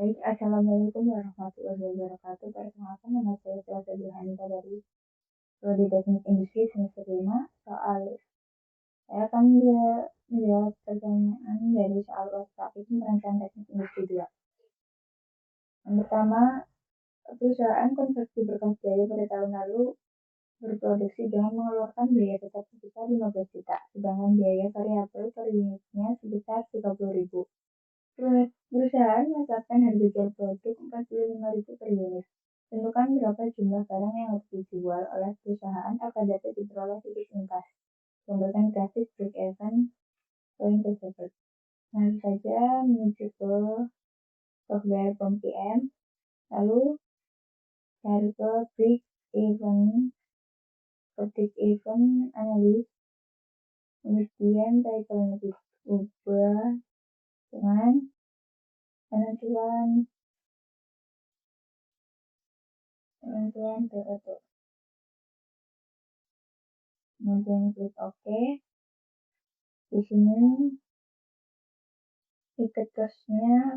Baik, Assalamualaikum warahmatullahi wabarakatuh. Perkenalkan, nama saya Selasa Johanita dari Prodi Teknik Industri semester 5. Soal saya akan menjawab pertanyaan dari soal praktik perancang teknik industri 2. Yang pertama, perusahaan konveksi berkas jaya pada tahun lalu berproduksi dengan mengeluarkan biaya tetap sebesar 15 juta, sedangkan biaya variabel per unitnya sebesar 30.000. Perusahaan menetapkan harga jual produk 45.000 per unit. Tentukan berapa jumlah barang yang harus dijual oleh perusahaan agar dapat diperoleh titik impas. Gambarkan grafik break-even point tersebut. Langsung saja menuju ke software POM-PM, lalu cari ke break-even analysis, kemudian title-nya diubah dengan penentuan BOT. Kemudian klik OK. Di sini tiket costnya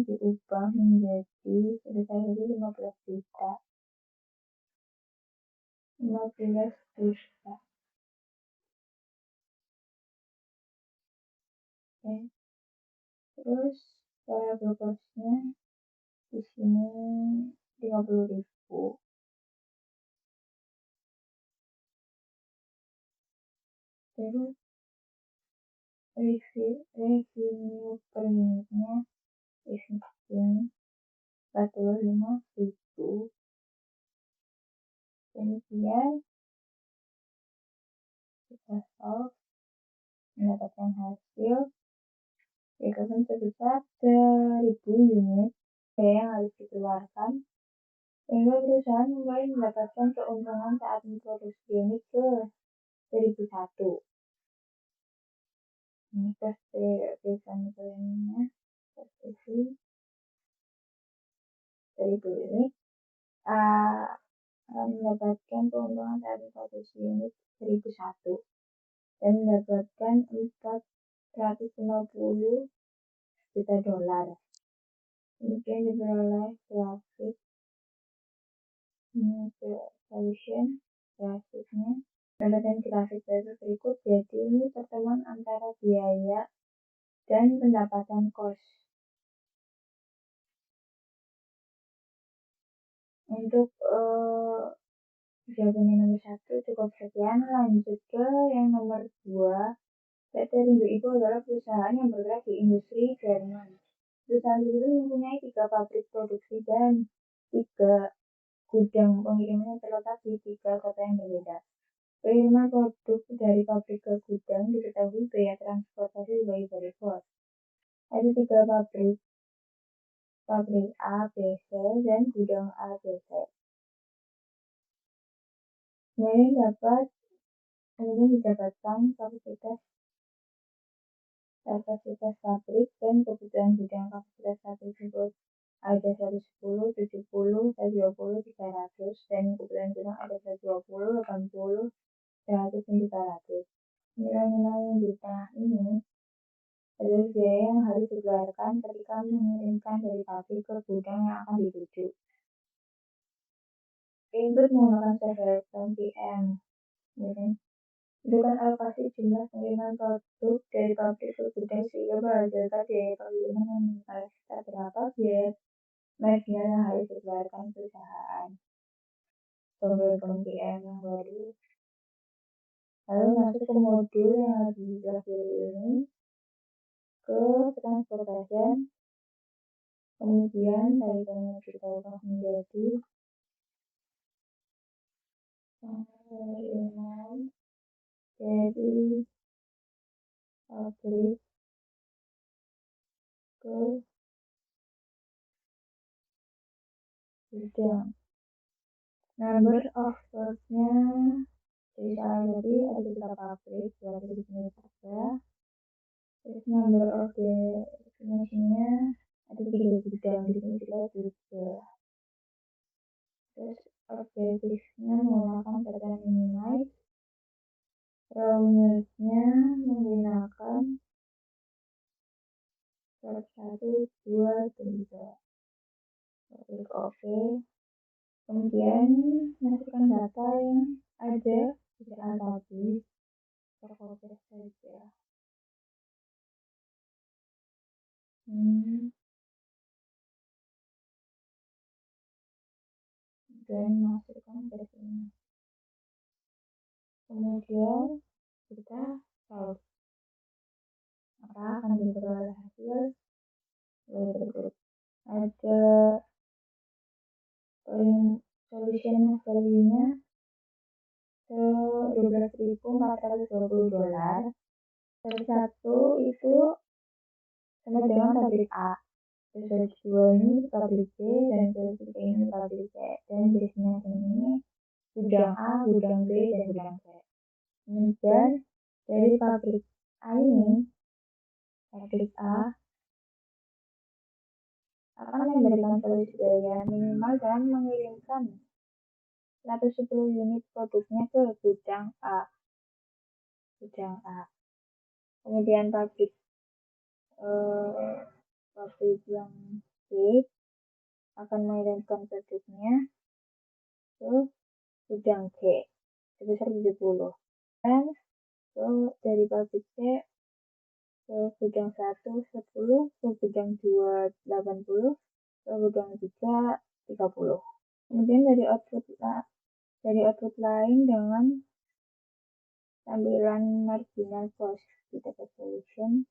diubah menjadi sebesar 15 juta. 15 juta. Oke. Terus variable costnya di sini 50.000. Terus revenue per unitnya existing 45.000. Kemudian kita solve, mendapatkan hasil break-even sebesar 1.000 unit yang harus dikeluarkan, sehingga perusahaan mulai mendapatkan keuntungan saat memproduksi unit ke 1.001. Ini break-even point-nya posisi 1.000 unit mendapatkan keuntungan saat memproduksi unit 1.001 dan mendapatkan 450 juta dolar. Kemudian diperoleh grafik solution grafiknya. Mendapatkan grafik berikut, jadi ini pertemuan antara biaya dan pendapatan kos. Untuk jawaban yang nomor 1 cukup sekian. Lanjut ke yang nomor 2. PT Rindu itu adalah perusahaan yang bergerak di industri Jerman. Perusahaan tersebut mempunyai 3 pabrik produksi dan 3 gudang pengiriman yang terletak di 3 kota yang berbeda. Pengiriman produk dari pabrik ke gudang diketahui biaya transportasi sebagai berikut. Ada 3 pabrik A, B, C, dan gudang A, B, C. Kemudian didapatkan kapasitas pabrik dan kebutuhan gudang. Kapasitas pabrik tersebut ada 110, 70, 120, 300, dan kebutuhan gudang ada 120, 80, 100, dan 300. Nilai-nilai yang di tengah ini adalah biaya yang harus dikeluarkan ketika mengirimkan dari pabrik ke gudang yang akan dituju. Input menggunakan software POM-PM. Dengan alokasi jumlah pengiriman produk dari pabrik ke gudang sehingga menghasilkan biaya pengiriman yang mencapai sekitar berapa biaya marginal yang harus dikeluarkan perusahaan. Software POM-PM yang baru. Lalu masuk ke modul yang harus dipelajari ini, ke transportasi. Kemudian title-nya kita ubah menjadi pengiriman dari pabrik ke gudang. Number of stores-nya jadi soal tadi ada 3 pabrik, berarti di sini saja. Terus number of the destination-nya ada 3 gudang, di sini juga 3. Terus objektifnya menggunakan data minimize. Rumusnya menggunakan Syarat 1, 2, 3. Klik OK. Kemudian masukkan data yang ada di soal tadi. Kita copy saja. Dan masukkan ke sini. Kemudian kita solve. Maka akan diperoleh hasil berikut. Ada solution value-nya $12.420. Satu itu sama dengan pabrik A. Terus 2 ini pabrik B, dan solusi ini pabrik C. Dan destination ini gudang A, gudang B, dan gudang C. Kemudian dari pabrik A ini, pabrik A akan memberikan solusi biaya minimal dan mengirimkan 110 unit produknya ke gudang A. Kemudian pabrik yang B akan mengirimkan produknya ke gudang C sebesar 70. Dan dari pabrik C ke gudang 1 10, ke gudang 2 80, ke gudang 3 30. Kemudian dari output lain dengan tampilan marginal cost, kita ke solution,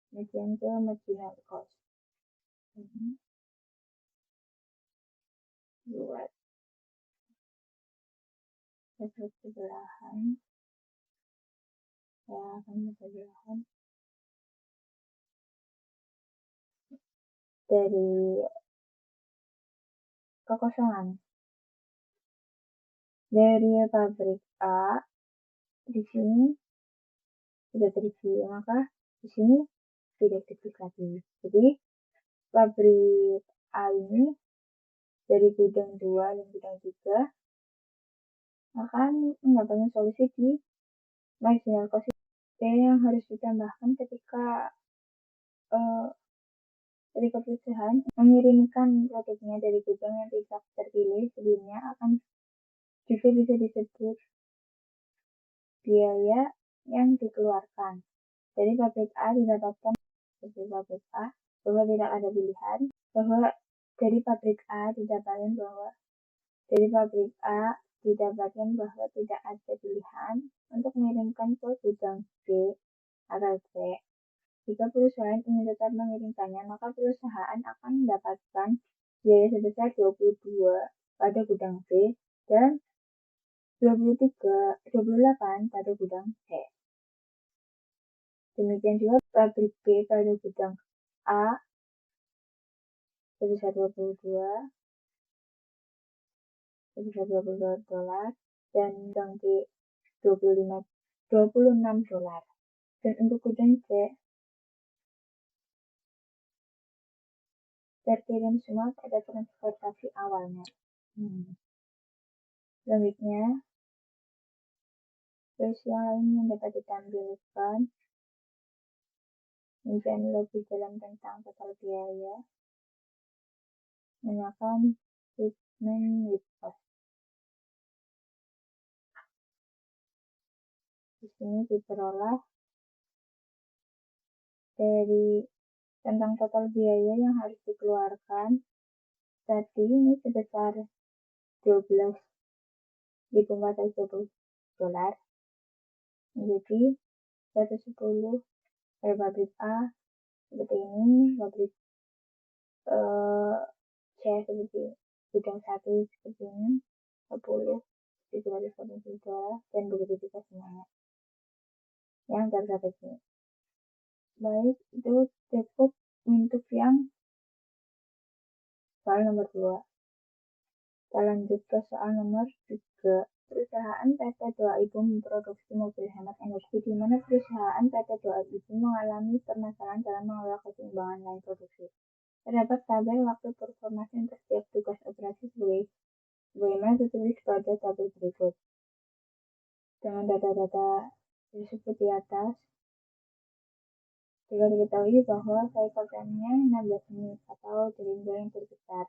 kemudian ke marginal cost. Buat sebelahan, ya akan sebelahan dari kekosongan dari pabrik A di sini sudah terisi, maka di sini tidak terisi lagi. Jadi pabrik A ini dari gudang 2 dan gudang 3 akan mendapatkan solusi di marginal cost yang harus ditambahkan ketika perusahaan mengirimkan produknya dari gudang yang tidak terpilih sebelumnya akan juga bisa disebut biaya yang dikeluarkan. Dari pabrik A didapatkan dari pabrik A bahwa tidak ada pilihan, bahwa dari pabrik A didapatkan bahwa tidak ada pilihan untuk mengirimkan ke gudang B atau C. Jika perusahaan ingin tetap mengirimkannya, maka perusahaan akan mendapatkan biaya sebesar 22 pada gudang B dan 28 pada gudang C. Demikian juga pabrik B pada gudang A sebesar $22 dan gudang B $26. Dan untuk gudang C terkirim semua pada transportasi awalnya. Selanjutnya, terus yang lain yang dapat ditampilkan dan lebih dalam tentang total biaya menggunakan treatment with cost. Di sini diperoleh dari tentang total biaya yang harus dikeluarkan. Tadi ini sebesar $12.420 menjadi 110 dari pabrik A seperti ini, pabrik C seperti gudang 1 seperti ini, 10 $780 dan begitu juga semuanya yang terdapat ini. Baik, itu cukup untuk yang soal nomor 2. Kita lanjut ke soal nomor 3. Perusahaan PT Doa Ibu memproduksi mobil hemat energi, di mana perusahaan PT Doa Ibu mengalami permasalahan dalam mengelola keseimbangan lain produksi. Terdapat tabel waktu performasi untuk setiap tugas operasi sebagaimana tertulis pada tabel berikut. Dengan data-data tersebut di atas, Jika diketahui bahwa cycle time-nya 16 menit atau gerindra yang terbesar.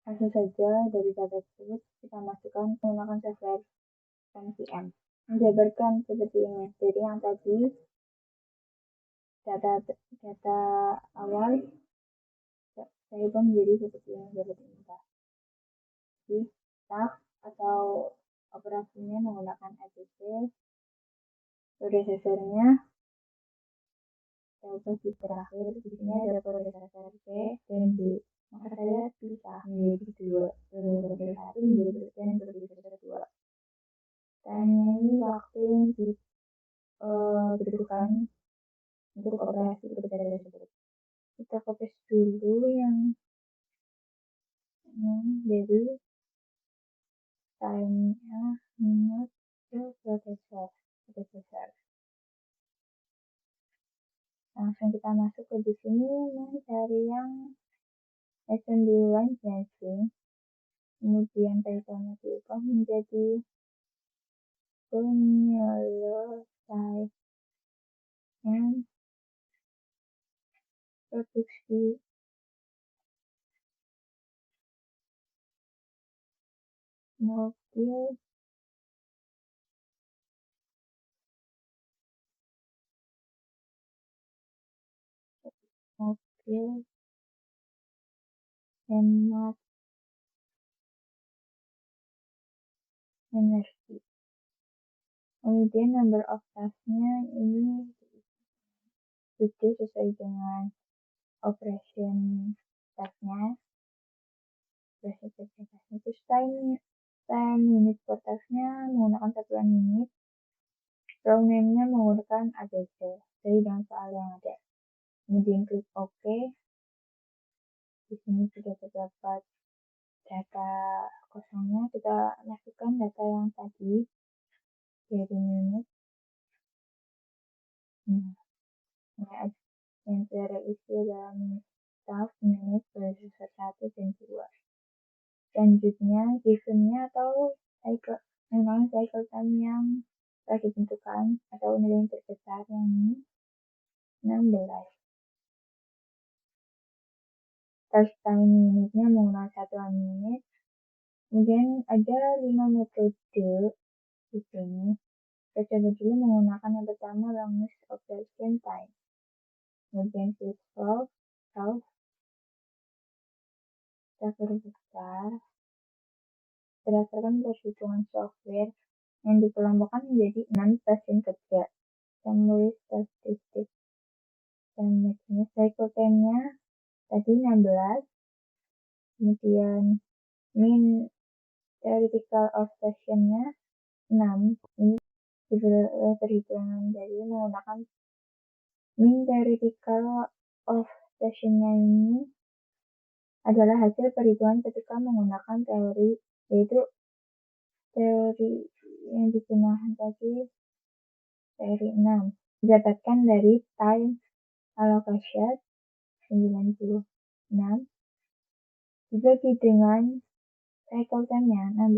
Langsung saja dari data tersebut kita masukkan menggunakan software NPM. Menjabarkan seperti ini. Jadi yang tadi data awal saya pun menjadi seperti ini. Jadi staff atau operasinya menggunakan ACC, predecessor-nya di terakhir di sini ada predecessor C dan D. Maka saya pisah menjadi dua, predecessor 1 menjadi predecessor 2. Dan ini waktu yang dibutuhkan untuk operasi kedua tersebut. Kita copy dulu yang jadi time-nya minus ke predecessor. Langsung kita masuk ke di sini mencari yang assembly line branching. Kemudian title-nya diubah menjadi penyelesaian produksi mobil hemat energi. Kemudian number of task-nya ini itu sesuai dengan operation task-nya. Terus time unit per task-nya menggunakan satuan unit. Row name-nya menggunakan ABC. Jadi dengan soal yang ada. Kemudian klik OK. Di sini sudah terdapat data kosongnya. Kita masukkan data yang tadi dari unit. Yang terisi dalam staff unit predecessor 1 dan 2. Selanjutnya, given-nya atau cycle time yang telah ditentukan atau nilai yang terbesar yang ini 16. Start time unitnya menggunakan satuan unit. Kemudian ada 5 metode di sini. Kita coba dulu menggunakan yang pertama longest operation time. Kemudian switch solve, kita perbesar berdasarkan perhitungan software yang dikelompokkan menjadi 6 stasiun kerja. Kita menulis statistik dan matchnya cycle time-nya tadi 16. Kemudian mean theoretical of station-nya 6. Ini perhitungan dari menggunakan mean theoretical of station-nya ini adalah hasil perhitungan ketika menggunakan teori, yaitu teori yang digunakan tadi teori 6 didapatkan dari time allocation 96 dibagi dengan cycle time-nya 16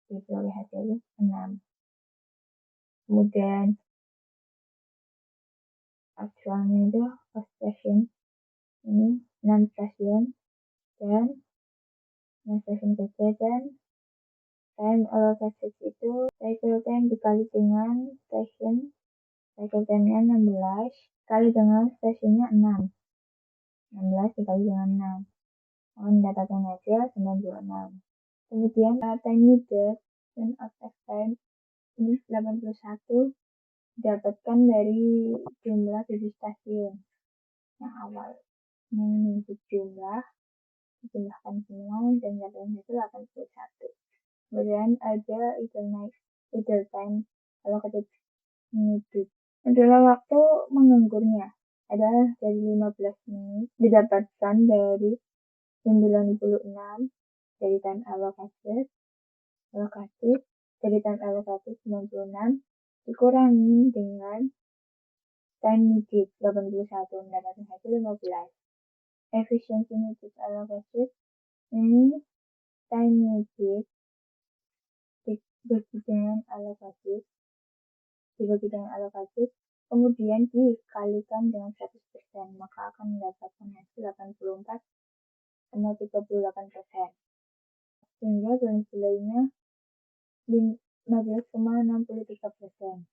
diperoleh hasil 6. Kemudian actualnya itu station ini 6 stasiun dan 6 stasiun kerja dan time allocated itu cycle time dikali dengan station cycle time-nya 16 kali dengan stasiunnya 6 dikali dengan 6 mendapatkan hasil 96. Kemudian time needed dan active time ini 81 didapatkan dari jumlah 7 stasiun yang awal. Ini dijumlahkan semua dan dapatkan hasil 81. Kemudian ada idle time kalau kita needed adalah waktu menganggurnya adalah dari 15 menit didapatkan dari 96 dari time allocated dari time allocated 96 dikurangi dengan time needed 81 mendapatkan hasil 15. Efficiency needed allocated ini time needed dibagi dengan alokatif, dibagi dengan alokatif, kemudian dikalikan dengan 100%, maka akan mendapatkan hasil 84,38%. Sehingga balance nilainya 15,63%.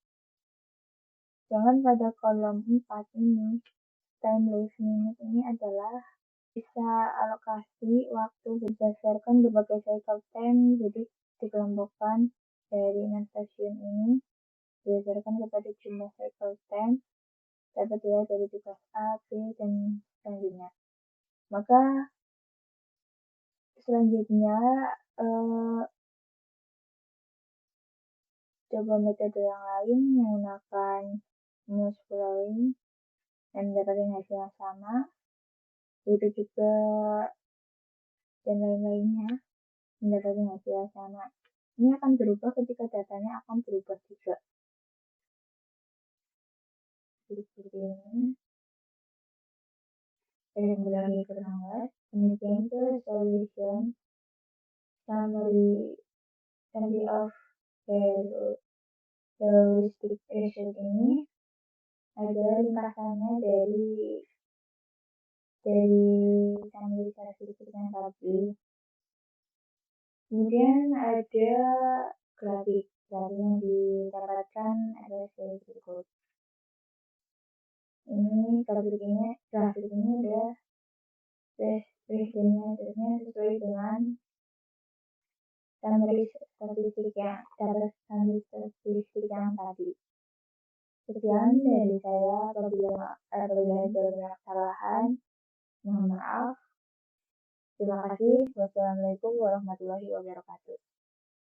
Sedangkan pada kolom 4 ini, time life minute ini adalah bisa alokasi waktu berdasarkan berbagai cycle time, jadi dikelompokkan dari 6 stasiun ini berdasarkan kepada jumlah cycle time dapat dilihat dari tugas A, B, dan selanjutnya. Maka selanjutnya coba metode yang lain menggunakan news flowing dan mendapatkan hasil yang sama, itu juga dan lain-lainnya mendapatkan hasil yang sama. Ini akan berubah ketika datanya akan berubah juga. Jadi seperti ini. Saya kembali lagi ke tanggal. Demikian itu solution summary of heuristic result ini adalah ringkasannya dari summary karakteristik yang tadi. Kemudian ada grafik yang didapatkan adalah sebagai berikut. Ini grafik ini adalah presentasinya sesuai dengan summary statistik yang tadi. Sekian dari saya, apabila ada banyak kesalahan, mohon maaf. Terima kasih. Wassalamualaikum warahmatullahi wabarakatuh.